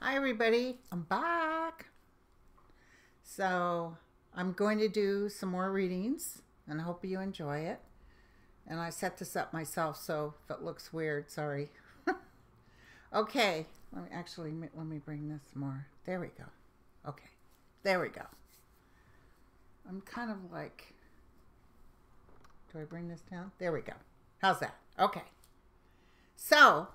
Hi everybody, I'm back. So I'm going to do some more readings and I hope you enjoy it. And I set this up myself, so if it looks weird, sorry. Okay, let me bring this more. There we go. Okay, there we go. I'm kind of like, do I bring this down? There we go. How's that? Okay. So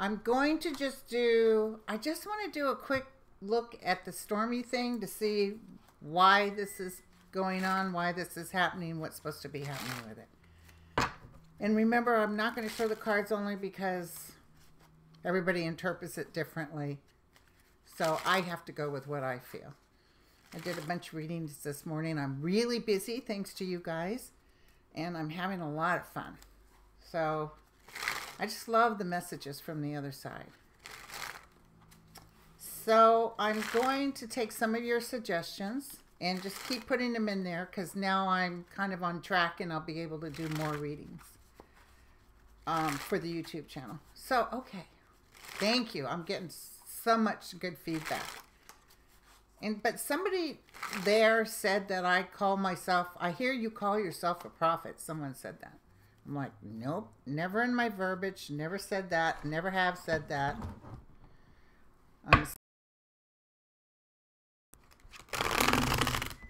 I'm going to I just want to do a quick look at the Stormy thing to see why this is going on, why this is happening, what's supposed to be happening with it. And remember, I'm not going to show the cards only because everybody interprets it differently. So I have to go with what I feel. I did a bunch of readings this morning. I'm really busy, thanks to you guys. And I'm having a lot of fun. So I just love the messages from the other side. So I'm going to take some of your suggestions and just keep putting them in there because now I'm kind of on track and I'll be able to do more readings for the YouTube channel. So, okay. Thank you. I'm getting so much good feedback. But somebody there said that I hear you call yourself a prophet. Someone said that. I'm like, nope, never in my verbiage, never said that, never have said that.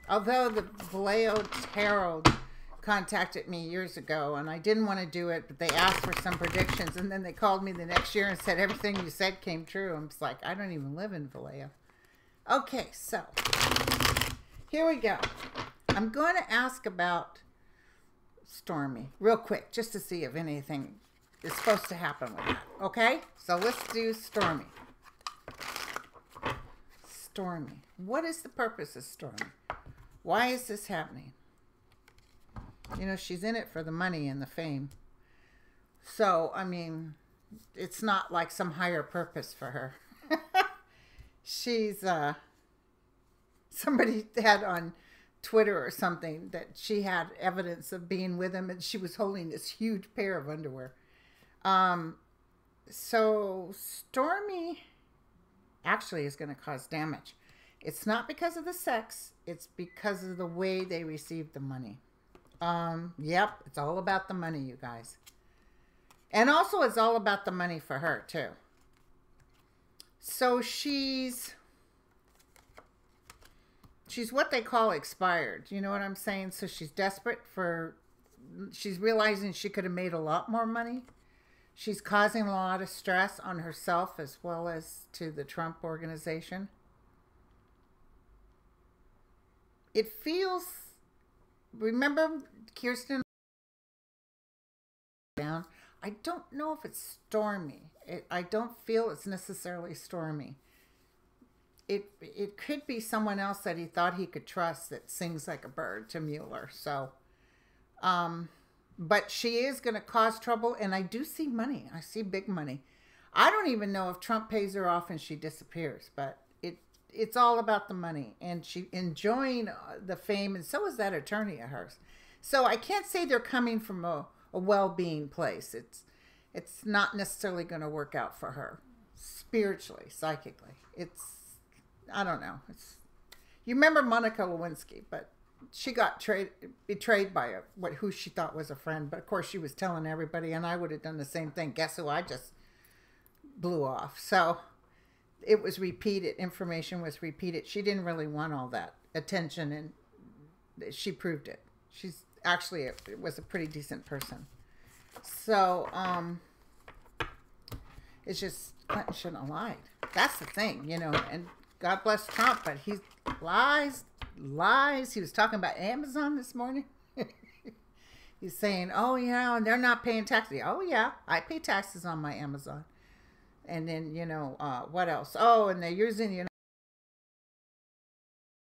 Although the Vallejo Tarot contacted me years ago and I didn't want to do it, but they asked for some predictions and then they called me the next year and said everything you said came true. I'm just like, I don't even live in Vallejo. Okay, so here we go. I'm going to ask about Stormy real quick just to see if anything is supposed to happen with that. Okay, so let's do Stormy. Stormy. What is the purpose of Stormy? Why is this happening? You know, she's in it for the money and the fame. So, I mean, it's not like some higher purpose for her. She's, somebody had on Twitter or something that she had evidence of being with him and she was holding this huge pair of underwear. So Stormy actually is going to cause damage. It's not because of the sex. It's because of the way they received the money. Yep, it's all about the money, you guys. And also it's all about the money for her too. So she's what they call expired. You know what I'm saying? So she's desperate she's realizing she could have made a lot more money. She's causing a lot of stress on herself as well as to the Trump organization. It feels, remember Kirsten down? I don't know if it's Stormy. I don't feel it's necessarily Stormy. It could be someone else that he thought he could trust that sings like a bird to Mueller. So, but she is going to cause trouble, and I do see money. I see big money. I don't even know if Trump pays her off and she disappears, but it's all about the money, and she enjoying the fame, and so is that attorney of hers. So I can't say they're coming from a well-being place. It's not necessarily going to work out for her spiritually, psychically. I don't know. You remember Monica Lewinsky, but she got betrayed by who she thought was a friend. But of course, she was telling everybody, and I would have done the same thing. Guess who I just blew off? So it was repeated. Information was repeated. She didn't really want all that attention, and she proved it. She's actually was a pretty decent person. So it's just Clinton shouldn't have lied. That's the thing, you know. And God bless Trump, but he lies. He was talking about Amazon this morning. He's saying, oh, yeah, and they're not paying taxes. Oh, yeah, I pay taxes on my Amazon. And then, you know, what else? Oh, and they're using the United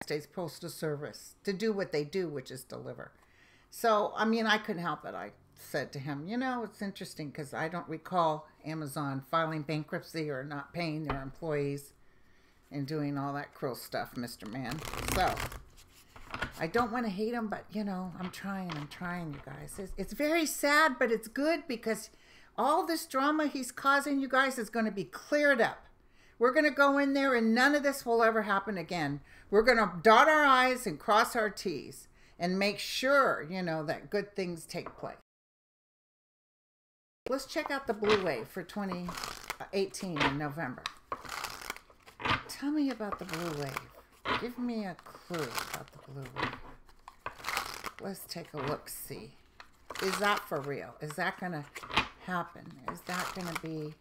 States Postal Service to do what they do, which is deliver. So, I mean, I couldn't help it. I said to him, you know, it's interesting because I don't recall Amazon filing bankruptcy or not paying their employees and doing all that cruel stuff, Mr. Man. So, I don't want to hate him, but, you know, I'm trying, you guys. It's very sad, but it's good because all this drama he's causing, you guys, is going to be cleared up. We're going to go in there and none of this will ever happen again. We're going to dot our I's and cross our T's and make sure, you know, that good things take place. Let's check out the blue wave for 2018 in November. Tell me about the blue wave. Give me a clue about the blue wave. Let's take a look-see. Is that for real? Is that going to happen? Is that going to be...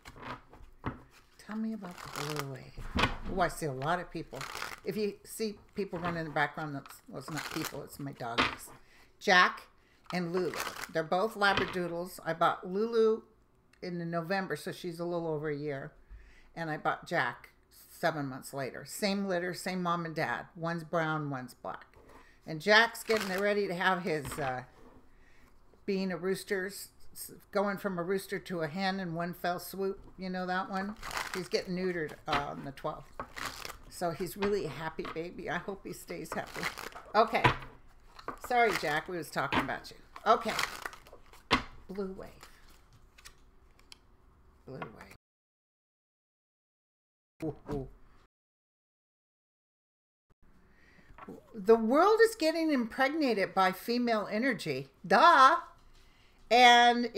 Tell me about the blue wave. Oh, I see a lot of people. If you see people running in the background, it's not people, it's my doggies. Jack and Lulu. They're both Labradoodles. I bought Lulu in November, so she's a little over a year. And I bought Jack 7 months later. Same litter, same mom and dad. One's brown, one's black. And Jack's getting ready to have his being a rooster, going from a rooster to a hen in one fell swoop. You know that one? He's getting neutered on the 12th. So he's really a happy baby. I hope he stays happy. Okay. Sorry, Jack. We was talking about you. Okay. Blue wave. Blue wave. Ooh, ooh. The world is getting impregnated by female energy. Duh. And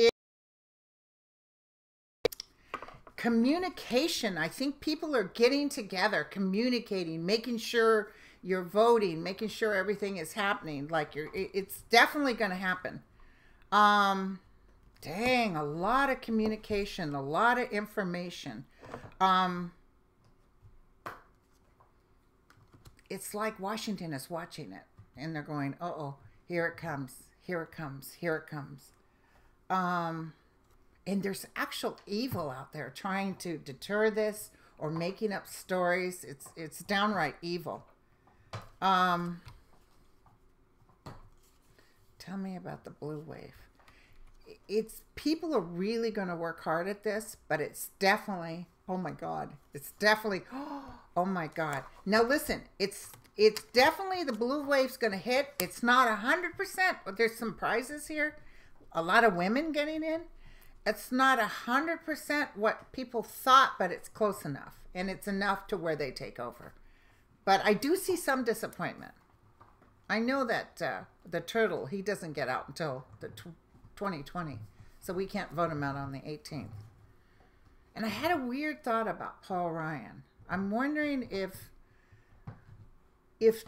communication. I think people are getting together, communicating, making sure you're voting, making sure everything is happening. Like it's definitely going to happen. Dang, a lot of communication, a lot of information. It's like Washington is watching it and they're going, uh-oh, here it comes, here it comes, here it comes. And there's actual evil out there trying to deter this or making up stories. It's downright evil. Tell me about the blue wave. People are really going to work hard at this, but it's definitely, oh my God, it's definitely, oh my God. Now listen, it's definitely the blue wave's going to hit. It's not 100%, but there's some prizes here. A lot of women getting in. It's not 100% what people thought, but it's close enough. And it's enough to where they take over. But I do see some disappointment. I know that the turtle, he doesn't get out until the 2020. So we can't vote him out on the 18th. And I had a weird thought about Paul Ryan. I'm wondering if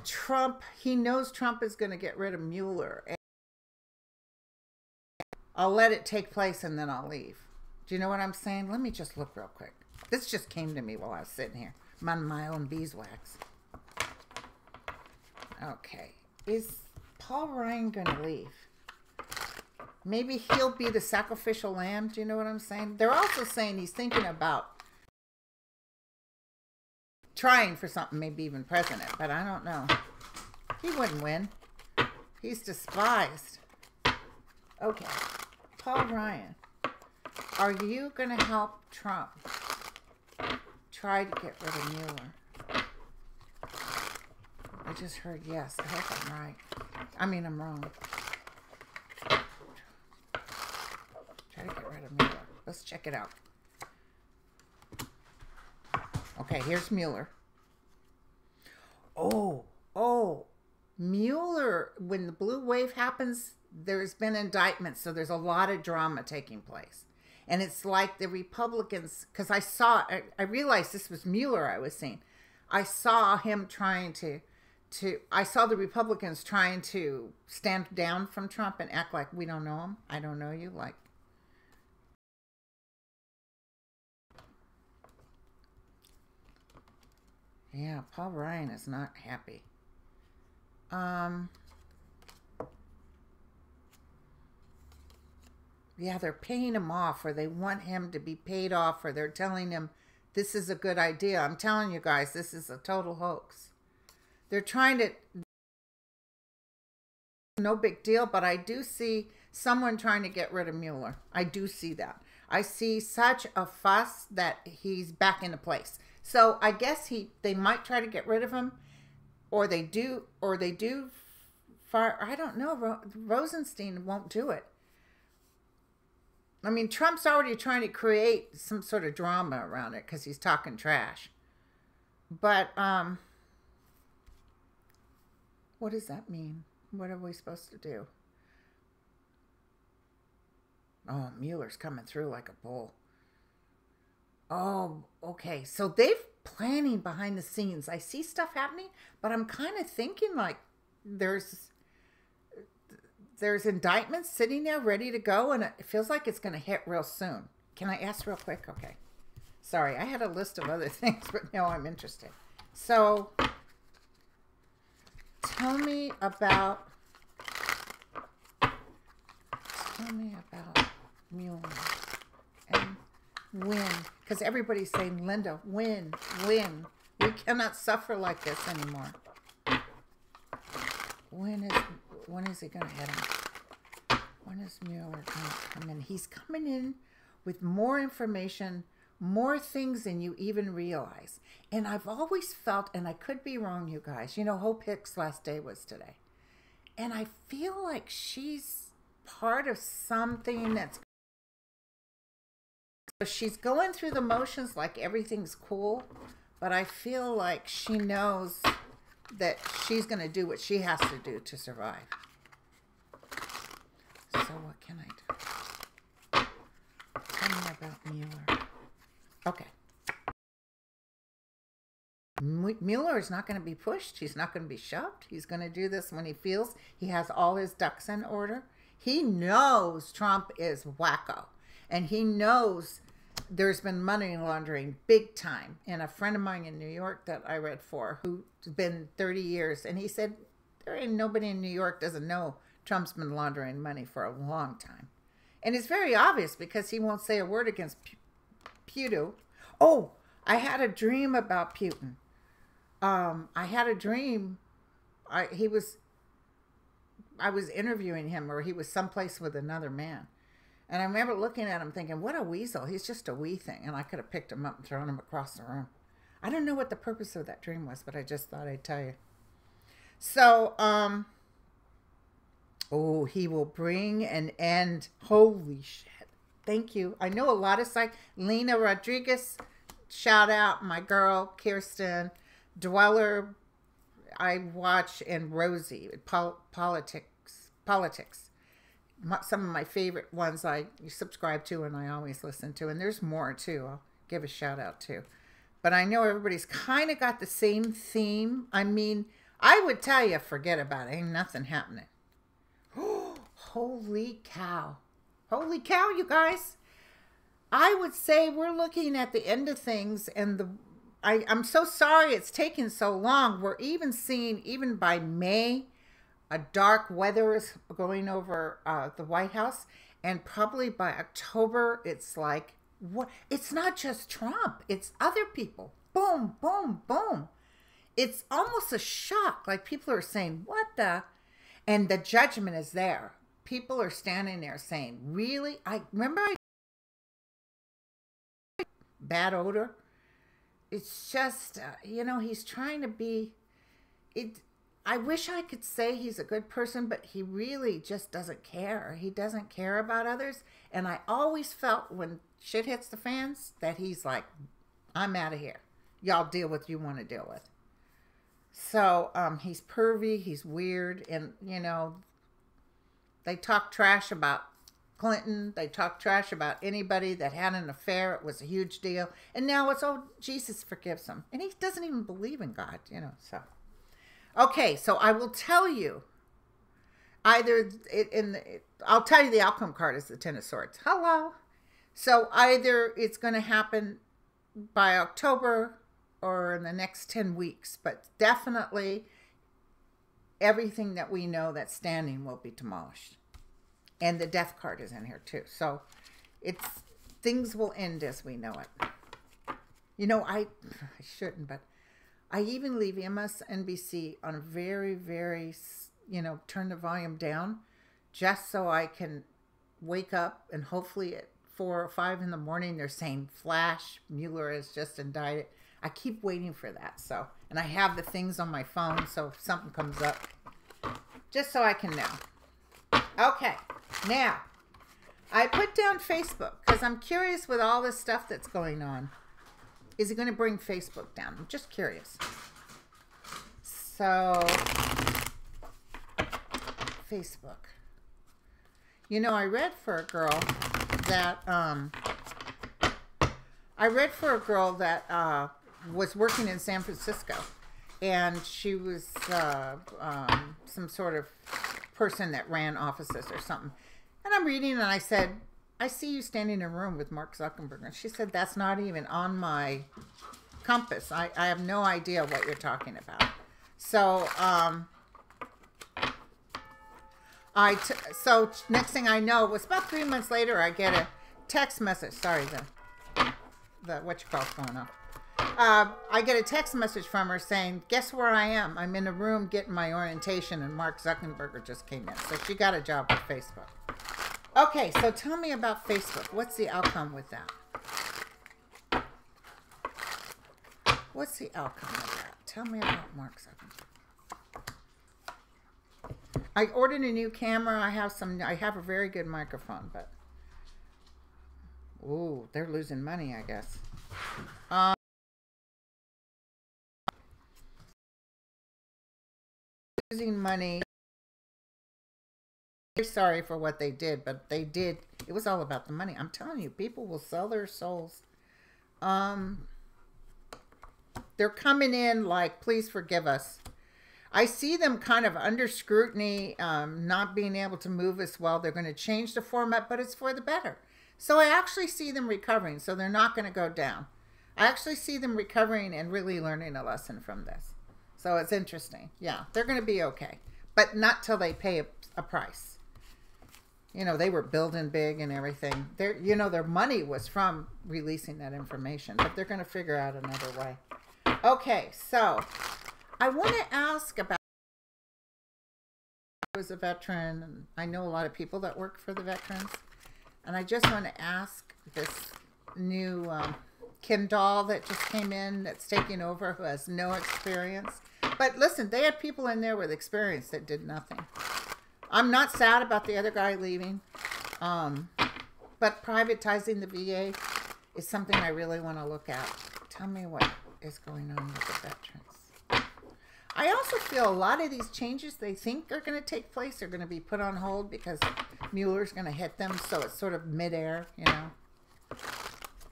Trump, he knows Trump is going to get rid of Mueller. I'll let it take place and then I'll leave. Do you know what I'm saying? Let me just look real quick. This just came to me while I was sitting here. I'm on my own beeswax. Okay. Is Paul Ryan going to leave? Maybe he'll be the sacrificial lamb. Do you know what I'm saying? They're also saying he's thinking about trying for something, maybe even president. But I don't know. He wouldn't win. He's despised. Okay. Paul Ryan, are you going to help Trump try to get rid of Mueller? I just heard yes. I hope I'm right. I mean, I'm wrong. Try to get rid of Mueller. Let's check it out. Okay, here's Mueller. Oh, Mueller, when the blue wave happens, there's been indictments, so there's a lot of drama taking place. And it's like the Republicans, because I realized this was Mueller I was seeing. I saw him trying I saw the Republicans trying to stand down from Trump and act like we don't know him. I don't know you. Like, yeah, Paul Ryan is not happy. Yeah, they're paying him off, or they want him to be paid off, or they're telling him this is a good idea. I'm telling you guys, this is a total hoax. They're trying to, no big deal, but I do see someone trying to get rid of Mueller. I do see that. I see such a fuss that he's back into place. So I guess they might try to get rid of him, or they do fire. I don't know. Rosenstein won't do it. I mean, Trump's already trying to create some sort of drama around it because he's talking trash. But, what does that mean? What are we supposed to do? Oh, Mueller's coming through like a bull. Oh, okay. So they've planning behind the scenes. I see stuff happening, but I'm kind of thinking like there's indictments sitting there ready to go, and it feels like it's going to hit real soon. Can I ask real quick? Okay. Sorry, I had a list of other things, but now I'm interested. So, tell me about Mueller and when, because everybody's saying, Linda, when, we cannot suffer like this anymore. When is he going to hit him? When is Mueller going to come in? He's coming in with more information, more things than you even realize. And I've always felt, and I could be wrong, you guys, you know, Hope Hicks' last day was today. And I feel like she's part of something that's, she's going through the motions like everything's cool, but I feel like she knows that she's going to do what she has to do to survive. So what can I do? Tell me about Mueller. Okay. Mueller is not going to be pushed. He's not going to be shoved. He's going to do this when he feels he has all his ducks in order. He knows Trump is wacko. And he knows there's been money laundering big time. And a friend of mine in New York that I read for, who's been 30 years, and he said, there ain't nobody in New York doesn't know Trump's been laundering money for a long time. And it's very obvious because he won't say a word against Putin. Oh, I had a dream about Putin. I had a dream. I was interviewing him, or he was someplace with another man. And I remember looking at him thinking, what a weasel. He's just a wee thing. And I could have picked him up and thrown him across the room. I don't know what the purpose of that dream was, but I just thought I'd tell you. So, oh, he will bring an end. Holy shit. Thank you. I know a lot of Lena Rodriguez, shout out my girl, Kirsten, Dweller, I watch, and Rosie, politics. Some of my favorite ones I subscribe to and I always listen to. And there's more too. I'll give a shout out to. But I know everybody's kind of got the same theme. I mean, I would tell you, forget about it. Ain't nothing happening. Holy cow. Holy cow, you guys. I would say we're looking at the end of things, and I'm so sorry it's taken so long. We're even seeing, even by May, a dark weather is going over the White House, and probably by October, it's like, what? It's not just Trump, it's other people. Boom, boom, boom. It's almost a shock. Like people are saying, what the? And the judgment is there. People are standing there saying, really? I remember bad odor. It's just, you know, he's trying to be, I wish I could say he's a good person, but he really just doesn't care. He doesn't care about others. And I always felt when shit hits the fans that he's like, I'm out of here. Y'all deal with what you want to deal with. So he's pervy, he's weird, and, you know, they talk trash about Clinton. They talk trash about anybody that had an affair. It was a huge deal. And now it's, oh, Jesus forgives him. And he doesn't even believe in God, you know, so. Okay, so I will tell you, I'll tell you the outcome card is the Ten of Swords. Hello. So either it's going to happen by October or in the next 10 weeks, but definitely everything that we know that's standing will be demolished. And the death card is in here too. So things will end as we know it. You know, I shouldn't, but I even leave MSNBC on a very, very, you know, turn the volume down just so I can wake up and hopefully at 4 or 5 in the morning they're saying flash, Mueller is just indicted. I keep waiting for that. So, and I have the things on my phone so if something comes up, just so I can know. Okay, now I put down Facebook because I'm curious with all this stuff that's going on. Is he going to bring Facebook down? I'm just curious. So, Facebook. You know, I read for a girl that was working in San Francisco, and she was some sort of person that ran offices or something. And I'm reading, and I said, I see you standing in a room with Mark Zuckerberg. And she said, that's not even on my compass. I have no idea what you're talking about. So, so next thing I know, it was about 3 months later, I get a text message. Sorry, the what you call's going on. I get a text message from her saying, guess where I am? I'm in a room getting my orientation, and Mark Zuckerberg just came in. So she got a job with Facebook. Okay, so tell me about Facebook. What's the outcome with that? What's the outcome of that? Tell me about Mark Zuckerberg. I ordered a new camera. I have a very good microphone, but ooh, they're losing money, I guess. Losing money. Sorry for what they did, but they did. It was all about the money. I'm telling you, people will sell their souls. They're coming in like, please forgive us. I see them kind of under scrutiny, not being able to move as well. They're going to change the format, but it's for the better. So I actually see them recovering, so they're not going to go down. I actually see them recovering and really learning a lesson from this. So it's interesting. Yeah, they're going to be okay, but not till they pay a price. You know, they were building big and everything. You know, their money was from releasing that information, but they're going to figure out another way. Okay, so I want to ask about, I was a veteran, and I know a lot of people that work for the veterans, and I just want to ask this new Kim doll that just came in that's taking over, who has no experience. But listen, they had people in there with experience that did nothing. I'm not sad about the other guy leaving, but privatizing the VA is something I really want to look at. Tell me what is going on with the veterans. I also feel a lot of these changes they think are going to take place are going to be put on hold because Mueller's going to hit them, so it's sort of midair, you know.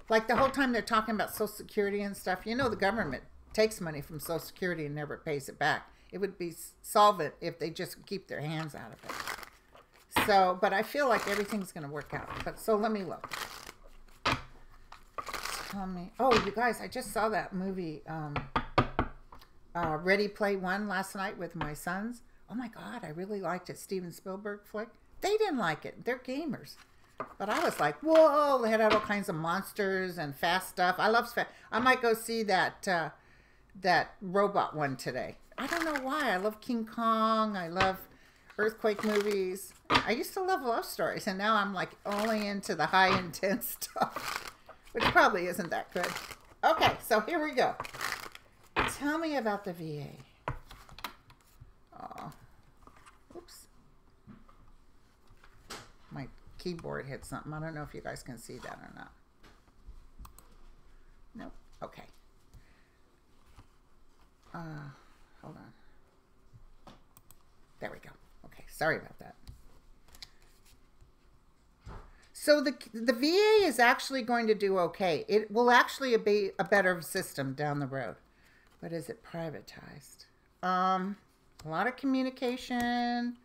Like the whole time they're talking about Social Security and stuff, you know, the government takes money from Social Security and never pays it back. It would be solvent if they just keep their hands out of it. So, but I feel like everything's going to work out. But so let me look. Tell me. Oh, you guys, I just saw that movie, Ready Player One last night with my sons. Oh my God, I really liked it. Steven Spielberg flick. They didn't like it. They're gamers. But I was like, whoa, they had all kinds of monsters and fast stuff. I love fast. I might go see that robot one today. I don't know why. I love King Kong. I love earthquake movies. I used to love love stories, and now I'm like only into the high intense stuff, which probably isn't that good. Okay, so here we go. Tell me about the VA. Oh, oops. My keyboard hit something. I don't know if you guys can see that or not. Nope. Okay. Hold on. There we go. Okay, sorry about that. So the VA is actually going to do okay. It will actually be a better system down the road. But is it privatized? A lot of communication.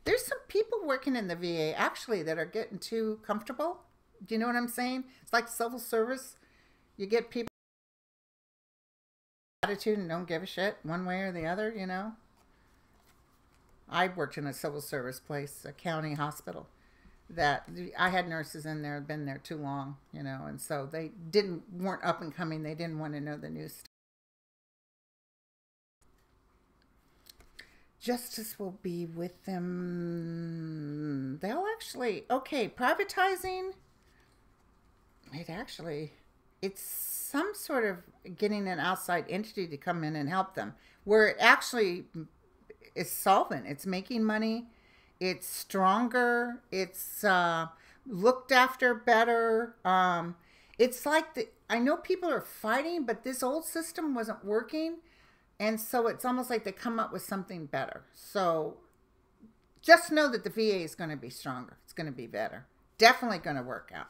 There's some people working in the VA actually that are getting too comfortable. Do you know what I'm saying? It's like civil service. You get people attitude and don't give a shit one way or the other, you know. I worked in a civil service place, a county hospital, that I had nurses in there, been there too long, you know, and so they weren't up and coming. They didn't want to know the new stuff. Justice will be with them. They'll actually, okay, privatizing. It's some sort of getting an outside entity to come in and help them, where it actually is solvent. It's making money. It's stronger. It's looked after better. It's like I know people are fighting, but this old system wasn't working. And so it's almost like they come up with something better. So just know that the VA is going to be stronger. It's going to be better. Definitely going to work out.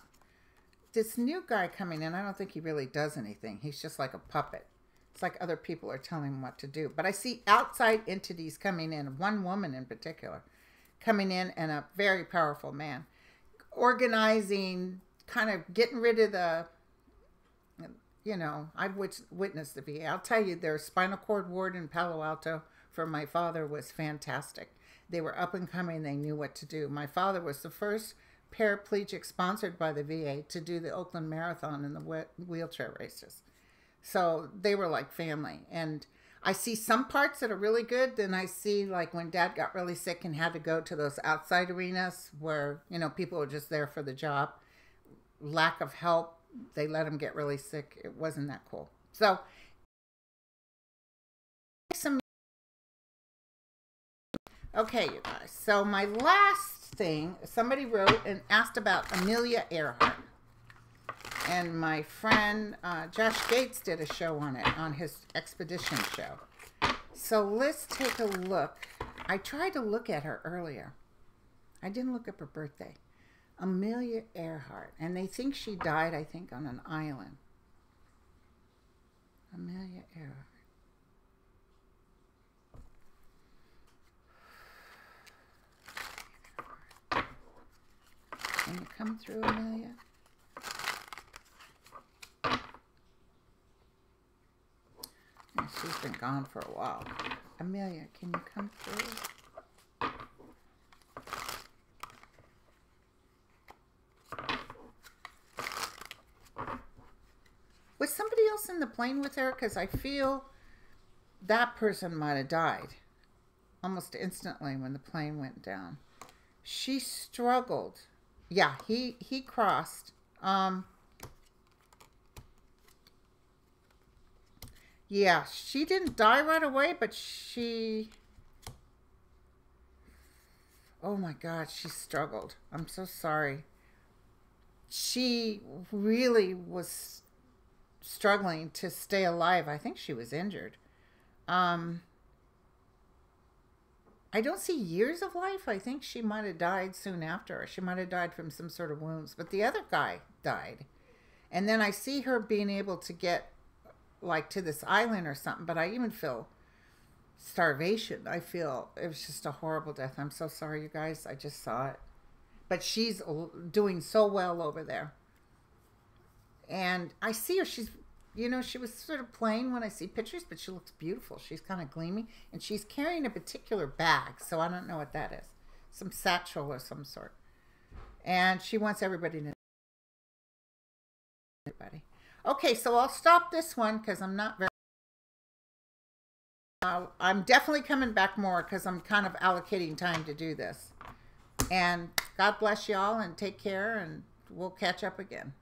This new guy coming in, I don't think he really does anything. He's just like a puppet. It's like other people are telling him what to do. But I see outside entities coming in, one woman in particular, coming in, and a very powerful man. Organizing, kind of getting rid of the, you know, I've witnessed the VA. I'll tell you, their spinal cord ward in Palo Alto for my father was fantastic. They were up and coming. They knew what to do. My father was the first paraplegic sponsored by the VA to do the Oakland Marathon and the wheelchair races. So they were like family. And I see some parts that are really good. Then I see like when Dad got really sick and had to go to those outside arenas where, you know, people were just there for the job. Lack of help. They let him get really sick. It wasn't that cool. So okay, you guys. So my last thing, somebody wrote and asked about Amelia Earhart. And my friend Josh Gates did a show on it, on his expedition show. So let's take a look. I tried to look at her earlier. I didn't look up her birthday. Amelia Earhart. And they think she died, I think, on an island. Amelia Earhart. Can you come through, Amelia? Yeah, she's been gone for a while. Amelia, can you come through? Was somebody else in the plane with her? Because I feel that person might have died almost instantly when the plane went down. She struggled. Yeah, he crossed. Yeah, she didn't die right away, but she... Oh my God, she struggled. I'm so sorry. She really was struggling to stay alive. I think she was injured. I don't see years of life. I think she might have died soon after. She might have died from some sort of wounds. But the other guy died. And then I see her being able to get like to this island or something. But I even feel starvation. I feel it was just a horrible death. I'm so sorry, you guys. I just saw it. But she's doing so well over there. And I see her. She's, you know, she was sort of plain when I see pictures, but she looks beautiful. She's kind of gleaming. And she's carrying a particular bag, so I don't know what that is. Some satchel or some sort. And she wants everybody to know. Okay, so I'll stop this one because I'm not very... I'm definitely coming back more because I'm kind of allocating time to do this. And God bless y'all and take care, and we'll catch up again.